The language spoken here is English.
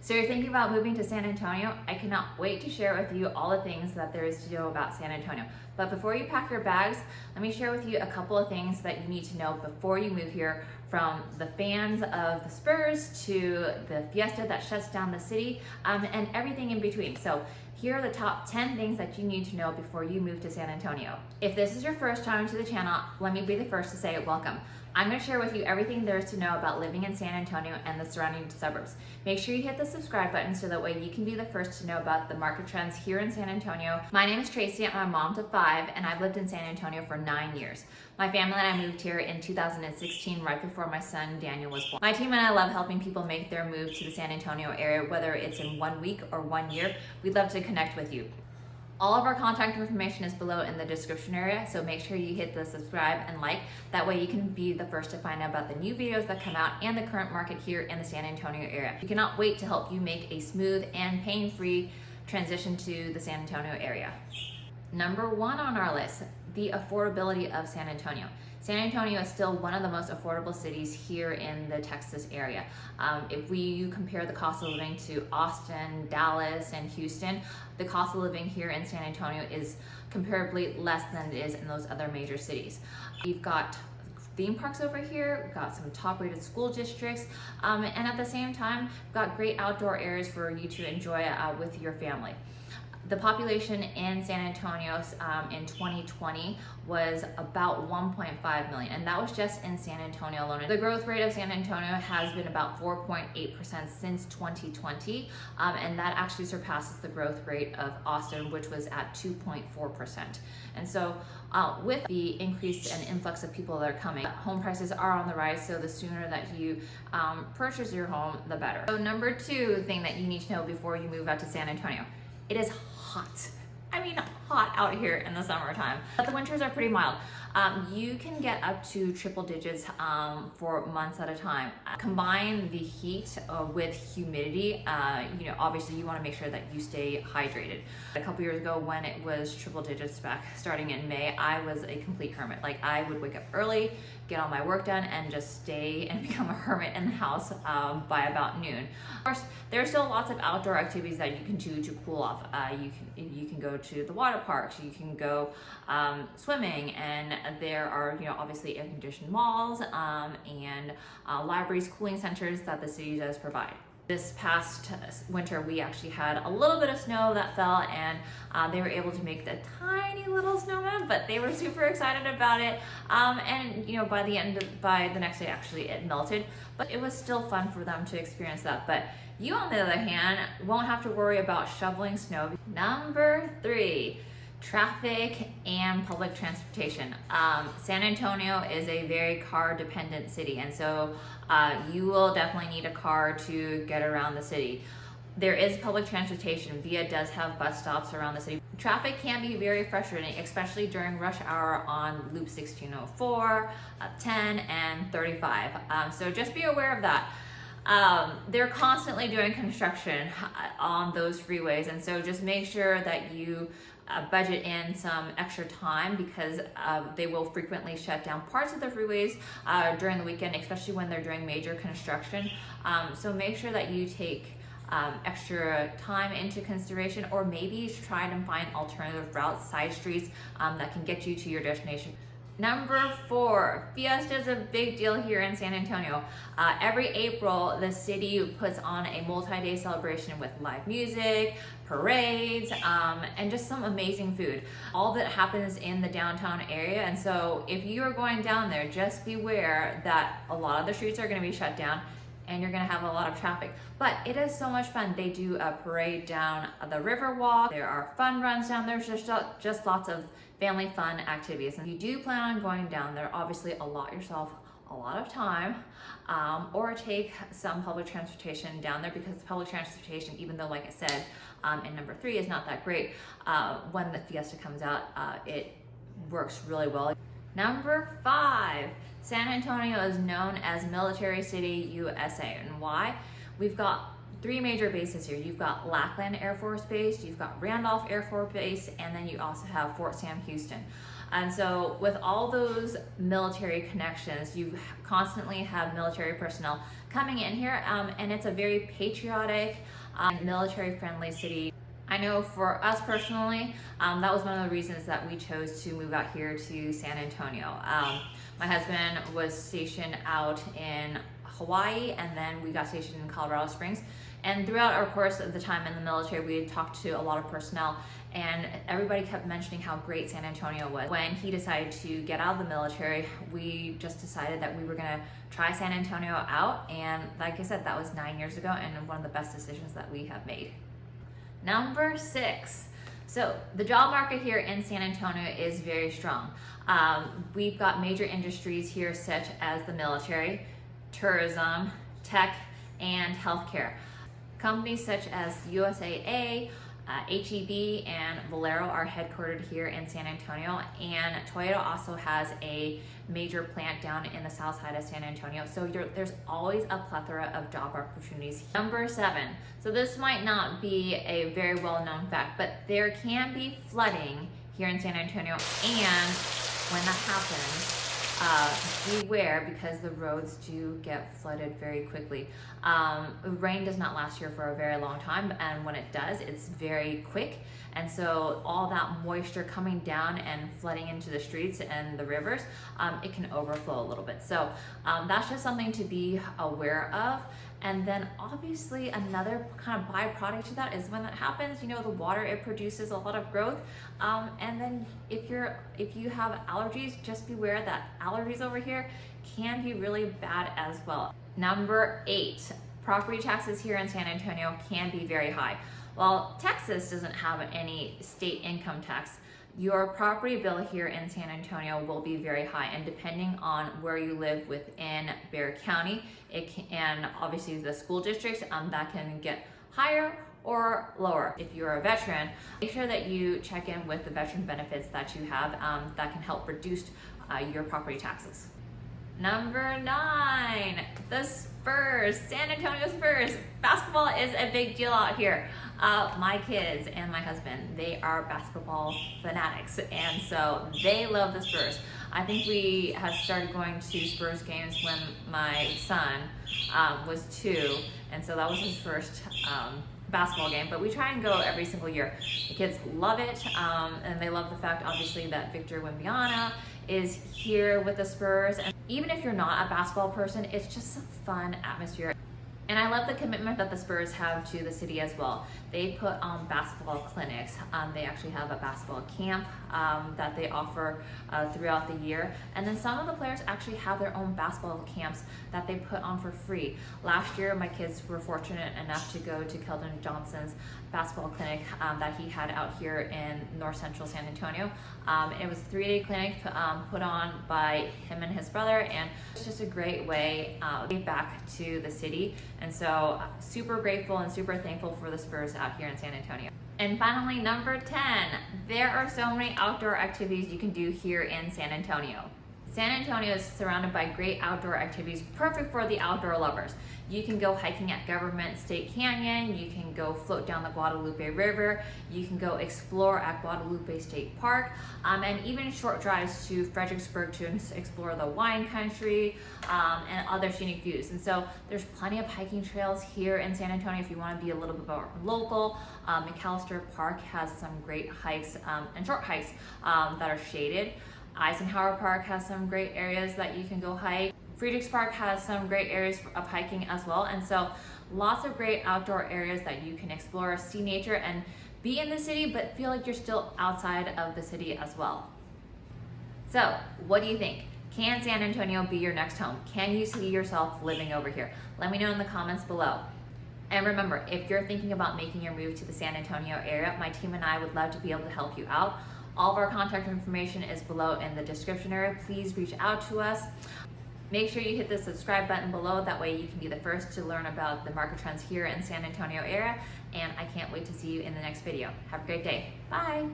So you're thinking about moving to San Antonio? I cannot wait to share with you all the things that there is to know about San Antonio. But before you pack your bags, let me share with you a couple of things that you need to know before you move here, from the fans of the Spurs to the Fiesta that shuts down the city, and everything in between. So here are the top 10 things that you need to know before you move to San Antonio. If this is your first time to the channel, let me be the first to say welcome. I'm going to share with you everything there is to know about living in San Antonio and the surrounding suburbs. Make sure you hit the subscribe button so that way you can be the first to know about the market trends here in San Antonio. My name is Tracy. I'm a mom to 5, and I've lived in San Antonio for 9 years. My family and I moved here in 2016, right before my son Daniel was born. My team and I love helping people make their move to the San Antonio area, whether it's in 1 week or 1 year. We'd love to connect with you. All of our contact information is below in the description area, so make sure you hit the subscribe and like. That way you can be the first to find out about the new videos that come out and the current market here in the San Antonio area. We cannot wait to help you make a smooth and pain-free transition to the San Antonio area. Number 1 on our list, the affordability of San Antonio. San Antonio is still one of the most affordable cities here in the Texas area. If you compare the cost of living to Austin, Dallas, and Houston, the cost of living here in San Antonio is comparably less than it is in those other major cities. You've got theme parks over here, we've got some top-rated school districts, and at the same time, we've got great outdoor areas for you to enjoy with your family. The population in San Antonio in 2020 was about 1.5 million, and that was just in San Antonio alone. The growth rate of San Antonio has been about 4.8% since 2020, and that actually surpasses the growth rate of Austin, which was at 2.4%. And so with the increase and influx of people that are coming, home prices are on the rise, so the sooner that you purchase your home, the better. So number 2 thing that you need to know before you move out to San Antonio: it is hot. I mean, hot out here in the summertime. But the winters are pretty mild. You can get up to triple digits for months at a time. Combine the heat with humidity. Obviously you want to make sure that you stay hydrated. A couple years ago, when it was triple digits back starting in May, I was a complete hermit. Like, I would wake up early, get all my work done, and just stay and become a hermit in the house by about noon. Of course, there are still lots of outdoor activities that you can do to cool off. You can go to the water parks, you can go swimming, and there are obviously air-conditioned malls and libraries, cooling centers that the city does provide. This past winter, we actually had a little bit of snow that fell, and they were able to make the tiny little snowman, but they were super excited about it. And by the next day, actually it melted, but it was still fun for them to experience that. But you, on the other hand, won't have to worry about shoveling snow. Number 3. Traffic and public transportation. San Antonio is a very car dependent city, and so you will definitely need a car to get around the city. There is public transportation. Via does have bus stops around the city. Traffic can be very frustrating, especially during rush hour on Loop 1604, 10, and 35. So just be aware of that. They're constantly doing construction on those freeways, and so just make sure that you budget in some extra time, because they will frequently shut down parts of the freeways during the weekend, especially when they're doing major construction. So make sure that you take extra time into consideration, or maybe try and find alternative routes, side streets that can get you to your destination. Number 4, Fiesta is a big deal here in San Antonio. Every April, the city puts on a multi-day celebration with live music, parades, and just some amazing food. All that happens in the downtown area, and so if you are going down there, just beware that a lot of the streets are going to be shut down, and you're gonna have a lot of traffic. But it is so much fun. They do a parade down the river walk. There are fun runs down there. There's just lots of family fun activities. And if you do plan on going down there, obviously allot yourself a lot of time, or take some public transportation down there, because public transportation, even though, like I said, in number 3 is not that great, when the Fiesta comes out, it works really well. Number 5, San Antonio is known as Military City, USA. And why? We've got 3 major bases here. You've got Lackland Air Force Base, you've got Randolph Air Force Base, and then you also have Fort Sam Houston. And so with all those military connections, you constantly have military personnel coming in here, and it's a very patriotic military-friendly city. I know for us personally, that was one of the reasons that we chose to move out here to San Antonio. My husband was stationed out in Hawaii, and then we got stationed in Colorado Springs. And throughout our course of the time in the military, we had talked to a lot of personnel, and everybody kept mentioning how great San Antonio was. When he decided to get out of the military, we just decided that we were gonna try San Antonio out. And like I said, that was 9 years ago, and one of the best decisions that we have made. Number 6. So the job market here in San Antonio is very strong. We've got major industries here such as the military, tourism, tech, and healthcare. Companies such as USAA, HEB, and Valero are headquartered here in San Antonio, and Toyota also has a major plant down in the south side of San Antonio. So there's always a plethora of job opportunities. Number 7. So this might not be a very well-known fact, but there can be flooding here in San Antonio, and when that happens, beware, because the roads do get flooded very quickly. Rain does not last here for a very long time, and when it does, it's very quick. And so all that moisture coming down and flooding into the streets and the rivers, it can overflow a little bit. So that's just something to be aware of. And then obviously another kind of byproduct to that is when that happens, you know, the water, it produces a lot of growth. And then if you have allergies, just beware that allergies over here can be really bad as well. Number 8, property taxes here in San Antonio can be very high. While Texas doesn't have any state income tax, your property bill here in San Antonio will be very high, and depending on where you live within Bexar County, and obviously the school districts, that can get higher or lower. If you're a veteran, make sure that you check in with the veteran benefits that you have that can help reduce your property taxes. Number 9, the Spurs, San Antonio Spurs. Basketball is a big deal out here. My kids and my husband, they are basketball fanatics, and so they love the Spurs. I think we have started going to Spurs games when my son was 2, and so that was his first basketball game, but we try and go every single year. The kids love it, and they love the fact, obviously, that Victor Wembanyama is here with the Spurs. And even if you're not a basketball person, it's just a fun atmosphere. And I love the commitment that the Spurs have to the city as well. They put on basketball clinics. They actually have a basketball camp that they offer throughout the year. And then some of the players actually have their own basketball camps that they put on for free. Last year, my kids were fortunate enough to go to Keldon Johnson's basketball clinic that he had out here in north central San Antonio. It was a 3-day clinic put on by him and his brother, and it's just a great way to give back to the city. And so super grateful and super thankful for the Spurs out here in San Antonio. And finally, number 10, there are so many outdoor activities you can do here in San Antonio. San Antonio is surrounded by great outdoor activities, perfect for the outdoor lovers. You can go hiking at Government State Canyon, you can go float down the Guadalupe River, you can go explore at Guadalupe State Park, and even short drives to Fredericksburg to explore the wine country and other scenic views. And so there's plenty of hiking trails here in San Antonio if you want to be a little bit more local. McAllister Park has some great hikes and short hikes that are shaded. Eisenhower Park has some great areas that you can go hike. Friedrichs Park has some great areas of hiking as well. And so lots of great outdoor areas that you can explore, see nature, and be in the city, but feel like you're still outside of the city as well. So what do you think? Can San Antonio be your next home? Can you see yourself living over here? Let me know in the comments below. And remember, if you're thinking about making your move to the San Antonio area, my team and I would love to be able to help you out. All of our contact information is below in the description area. Please reach out to us. Make sure you hit the subscribe button below. That way you can be the first to learn about the market trends here in San Antonio area. And I can't wait to see you in the next video. Have a great day. Bye.